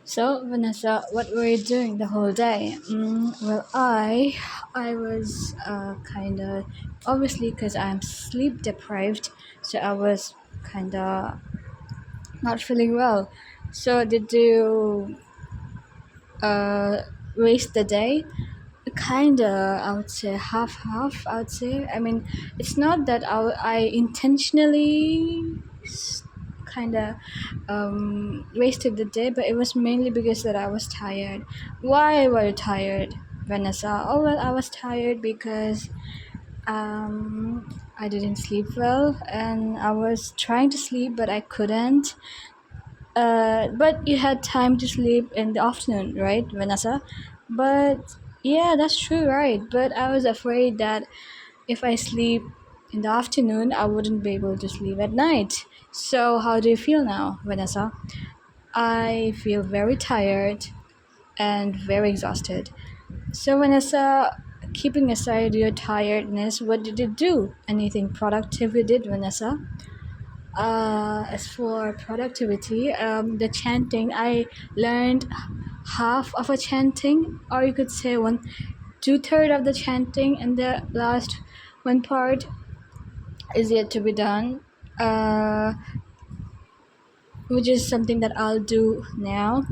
So, Vanessa, what were you doing the whole day? I was kind of obviously because I'm sleep deprived, so I was kind of not feeling well. So, did you uh, waste the day? Kinda, I would say half half. I would say. I mean, it's not that I intentionally kind of wasted the day, but it was mainly because that I was tired. Why were you tired, Vanessa? Oh well, I was tired because I didn't sleep well, and I was trying to sleep, but I couldn't. But you had time to sleep in the afternoon, right, Vanessa? But yeah, that's true, right? But I was afraid that if I sleep in the afternoon, I wouldn't be able to sleep at night. So, how do you feel now, Vanessa? I feel very tired and very exhausted. So, Vanessa, keeping aside your tiredness, what did you do? Anything productive you did, Vanessa? As for productivity, the chanting, I learned half of a chanting, or you could say one two third of the chanting, and the last one part is yet to be done. Uh, which is something that I'll do now.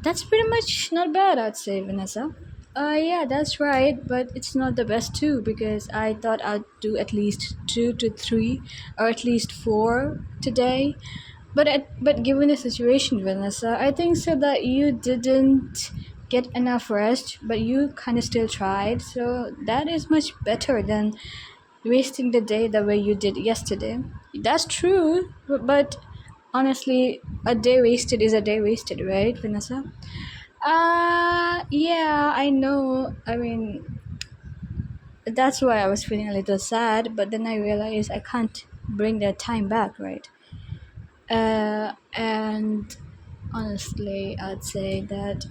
That's pretty much not bad, I'd say, Vanessa. Yeah, that's right, but it's not the best too because I thought I'd do at least two to three or at least four today. But given the situation, Vanessa, I think so that you didn't get enough rest, but you kind of still tried. So that is much better than wasting the day the way you did yesterday. That's true, but honestly, a day wasted is a day wasted, right, Vanessa? Yeah, I know. I mean, that's why I was feeling a little sad, but then I realized I can't bring that time back, right? And honestly, I'd say that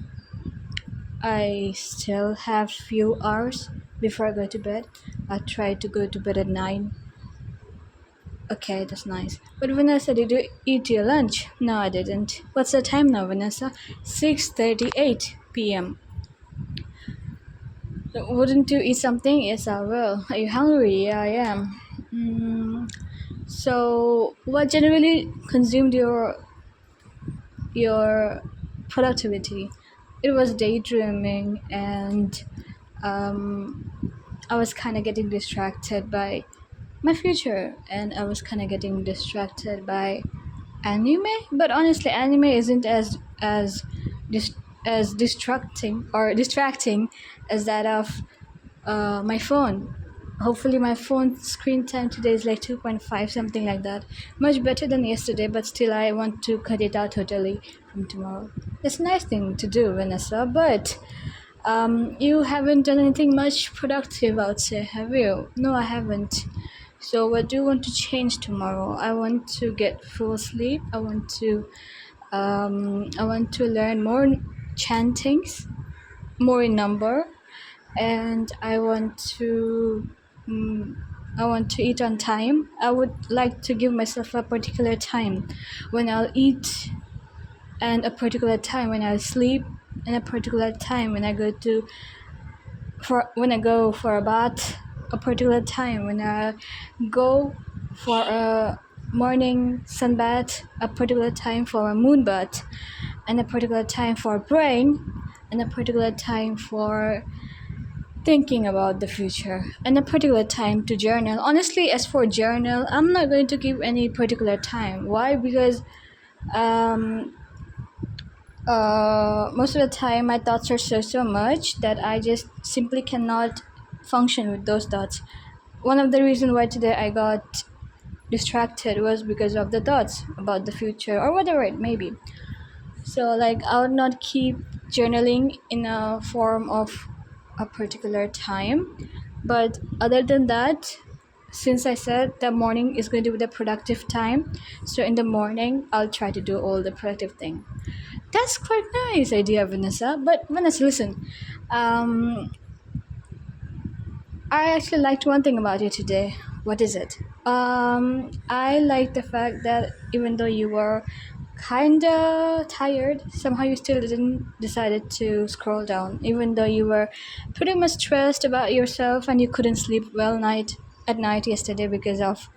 I still have few hours before I go to bed. I try to go to bed at 9. Okay, that's nice. But Vanessa, did you eat your lunch? No, I didn't. What's the time now, Vanessa? 6:38 p.m. Wouldn't you eat something? Yes, I will. Are you hungry? Yeah, I am. So, what generally consumed your productivity? It was daydreaming, and um, I was kind of getting distracted by my future, and I was kind of getting distracted by anime. But honestly, anime isn't dis- as distracting as that of my phone. Hopefully, my phone screen time today is like 2.5, something like that. Much better than yesterday, but still, I want to cut it out totally from tomorrow. It's a nice thing to do, Vanessa, but you haven't done anything much productive, I would say, have you? No, I haven't. So, what do you want to change tomorrow? I want to get full sleep. I want to learn more chantings, more in number, and I want to eat on time. I would like to give myself a particular time when I'll eat, and a particular time when I'll sleep, and a particular time when I go for a bath, a particular time when I go for a morning sunbath, a particular time for a moon bath, and a particular time for praying, and a particular time for thinking about the future, and a particular time to journal. Honestly, as for journal, I'm not going to give any particular time. Why? Because um, most of the time my thoughts are so much that I just simply cannot function with those thoughts. One of the reasons why today I got distracted was because of the thoughts about the future or whatever it may be. So like I would not keep journaling in a form of a particular time. But other than that, since I said the morning is going to be the productive time, so in the morning I'll try to do all the productive thing. That's quite nice idea, Vanessa. But Vanessa, listen. Um, I actually liked one thing about you today. What is it? I like the fact that even though you were kinda tired. Somehow you still didn't decided to scroll down, even though you were pretty much stressed about yourself and you couldn't sleep well night at night yesterday because of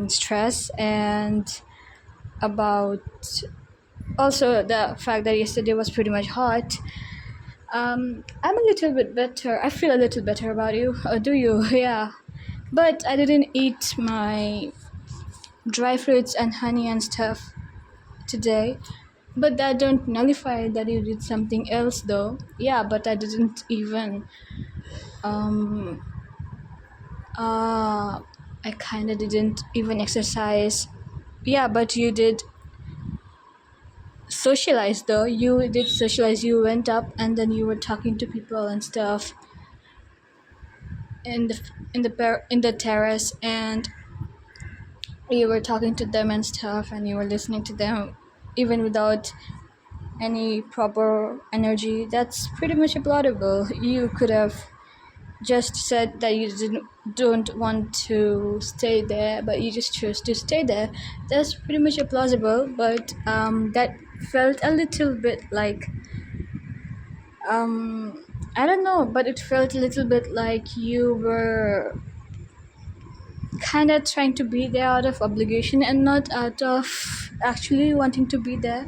stress and about also the fact that yesterday was pretty much hot. I'm a little bit better. I feel a little better about you. Do you? Yeah. But I didn't eat my dry fruits and honey and stuff today. But that don't nullify that you did something else though. Yeah, but I didn't even um uh I kinda didn't even exercise. Yeah, but you did socialize though. You did socialize. You went up and then you were talking to people and stuff in the terrace, and you were talking to them and stuff, and you were listening to them even without any proper energy. That's pretty much applaudable. You could have just said that you don't want to stay there, but you just chose to stay there. That's pretty much plausible, but that felt a little bit like I don't know, but it felt a little bit like you were kind of trying to be there out of obligation and not out of actually wanting to be there.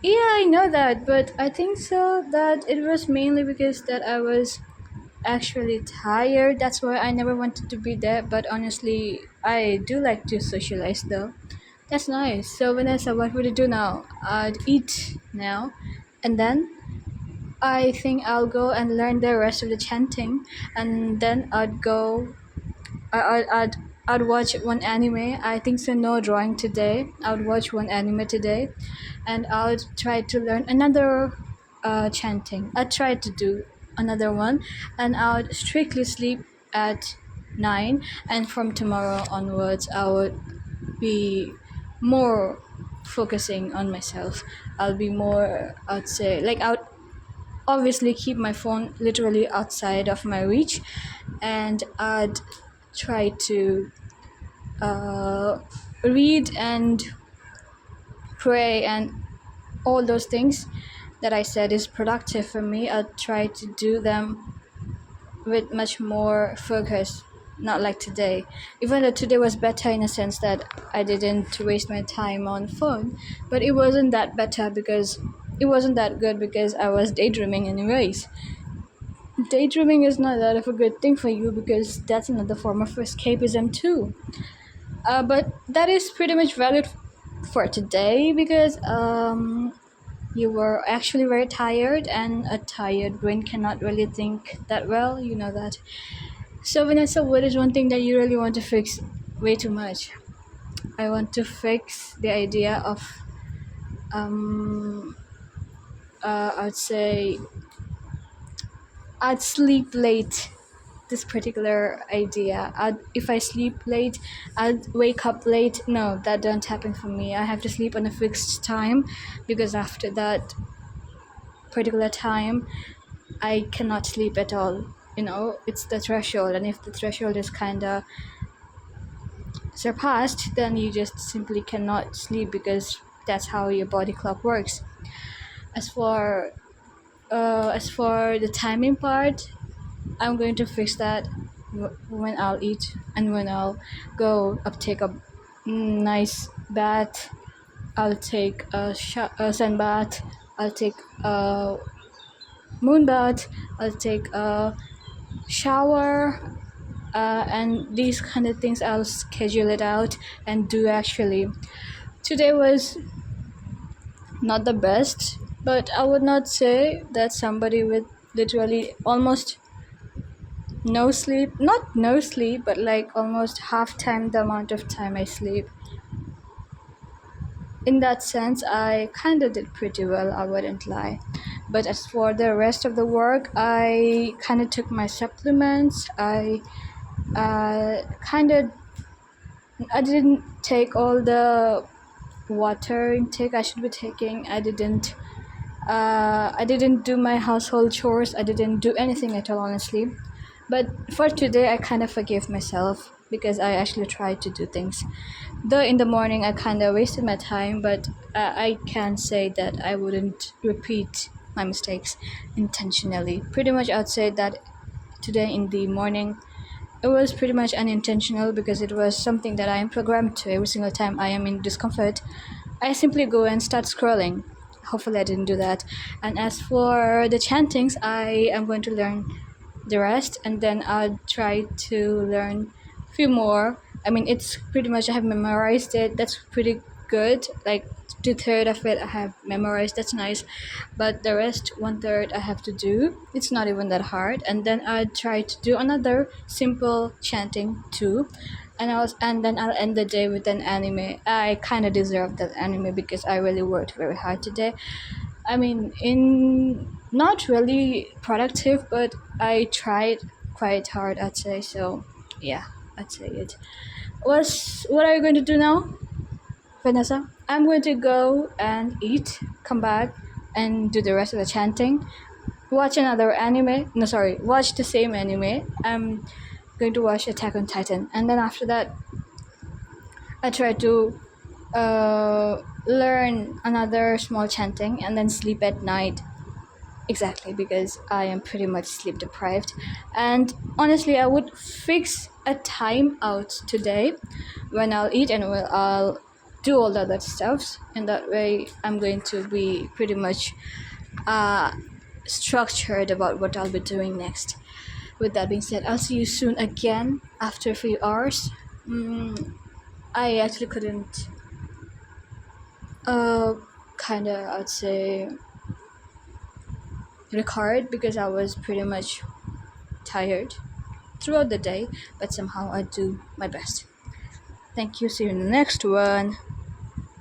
Yeah, I know that, but I think so that it was mainly because that I was actually tired. That's why I never wanted to be there. But honestly, I do like to socialize though. That's nice. So Vanessa, what would you do now? I'd eat now, and then I think I'll go and learn the rest of the chanting, and then I'd go. I'd watch one anime. I think so. No drawing today. I'd watch one anime today, and I'll try to learn another chanting. I tried to do another one, and I'll strictly sleep at 9. And from tomorrow onwards, I would be more focusing on myself. I'll be more. I'd say like I'd obviously keep my phone literally outside of my reach, and I'd try to uh, read and pray and all those things that I said is productive for me. I'll try to do them with much more focus, not like today. Even though today was better in a sense that I didn't waste my time on phone, but it wasn't that better because it wasn't that good because I was daydreaming anyways. Daydreaming is not that of a good thing for you because that's another form of escapism too. But that is pretty much valid for today because you were actually very tired, and a tired brain cannot really think that well. You know that. So Vanessa, what is one thing that you really want to fix way too much? I want to fix the idea of um, I'd say I'd sleep late. This particular idea. If I sleep late, I'd wake up late. No, that don't happen for me. I have to sleep on a fixed time because after that particular time, I cannot sleep at all. It's the threshold, and if the threshold is kinda surpassed, then you just simply cannot sleep because that's how your body clock works. As for the timing part, I'm going to fix that when I'll eat and when I'll go up take a nice bath. I'll take a sun bath. I'll take a moon bath. I'll take a shower. And these kind of things I'll schedule it out and do actually. Today was not the best, but I would not say that somebody with literally almost no sleep, not no sleep, but like almost half time the amount of time I sleep. In that sense, I kind of did pretty well, I wouldn't lie. But as for the rest of the work, I kind of took my supplements. Kind of I didn't take all the water intake I should be taking. I didn't do my household chores. I didn't do anything at all, honestly. But for today, I kind of forgave myself because I actually try to do things. Though in the morning I kind of wasted my time, but I can say that I wouldn't repeat my mistakes intentionally. Pretty much, I'd say that today in the morning it was pretty much unintentional because it was something that I am programmed to. Every single time I am in discomfort, I simply go and start scrolling. Hopefully, I didn't do that. And as for the chantings, I am going to learn the rest, and then I'll try to learn a few more. I mean, it's pretty much I have memorized it. That's pretty good. Like 2/3 of it I have memorized. That's nice, but the rest 1/3 I have to do. It's not even that hard. And then I'll try to do another simple chanting too. And then I'll end the day with an anime. I kind of deserve that anime because I really worked very hard today. I mean, in not really productive, but I tried quite hard, I'd say. So, yeah, I'd say it. What are you going to do now, Vanessa? I'm going to go and eat, come back, and do the rest of the chanting. Watch another anime. No, sorry, watch the same anime. I'm going to watch Attack on Titan, and then after that, I try to learn another small chanting and then sleep at night. Exactly, because I am pretty much sleep deprived. And honestly, I would fix a time out today when I'll eat and when I'll do all the other stuffs. In that way, I'm going to be pretty much uh, structured about what I'll be doing next. With that being said, I'll see you soon again after a few hours. I actually couldn't, uh, kind of, I'd say, record because I was pretty much tired throughout the day, but somehow I do my best. Thank you. See you in the next one.